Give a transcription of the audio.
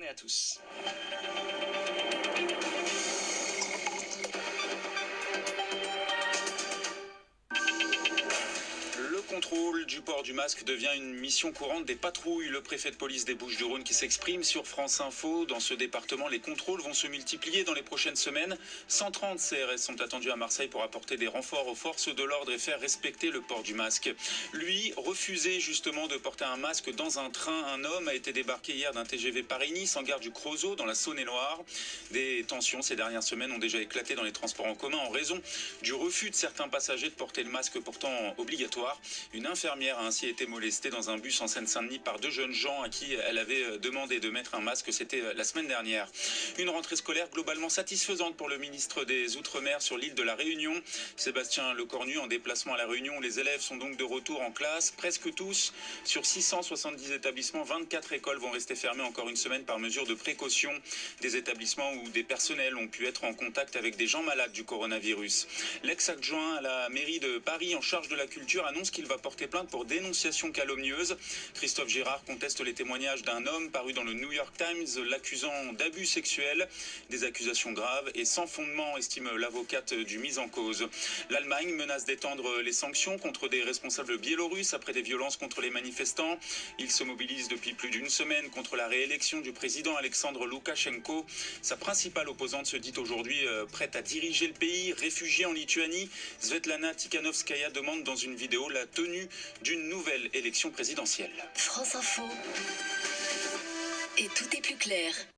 journée à tous. Le contrôle du port du masque devient une mission courante des patrouilles. Le préfet de police des Bouches-du-Rhône qui s'exprime sur France Info. Dans ce département, les contrôles vont se multiplier dans les prochaines semaines. 130 CRS sont attendus à Marseille pour apporter des renforts aux forces de l'ordre et faire respecter le port du masque. Lui, refusait justement de porter un masque dans un train. Un homme a été débarqué hier d'un TGV Paris-Nice en gare du Creusot dans la Saône-et-Loire. Des tensions ces dernières semaines ont déjà éclaté dans les transports en commun en raison du refus de certains passagers de porter le masque pourtant obligatoire. Une infirmière a ainsi été molestée dans un bus en Seine-Saint-Denis par deux jeunes gens à qui elle avait demandé de mettre un masque. C'était la semaine dernière. Une rentrée scolaire globalement satisfaisante pour le ministre des Outre-mer sur l'île de la Réunion. Sébastien Lecornu en déplacement à la Réunion. Les élèves sont donc de retour en classe, presque tous. Sur 670 établissements, 24 écoles vont rester fermées encore une semaine par mesure de précaution. Des établissements où des personnels ont pu être en contact avec des gens malades du coronavirus. L'ex-adjoint à la mairie de Paris en charge de la culture annonce qu'il va porter plainte pour dénonciation calomnieuse. Christophe Girard conteste les témoignages d'un homme paru dans le New York Times l'accusant d'abus sexuels. Des accusations graves et sans fondement, estime l'avocate du mis en cause. L'Allemagne menace d'étendre les sanctions contre des responsables biélorusses après des violences contre les manifestants. Ils se mobilisent depuis plus d'une semaine contre la réélection du président Alexandre Loukachenko. Sa principale opposante se dit aujourd'hui prête à diriger le pays. Réfugiée en Lituanie, Svetlana Tikhanovskaya demande dans une vidéo la tenue d'une nouvelle élection présidentielle. France Info. Et tout est plus clair.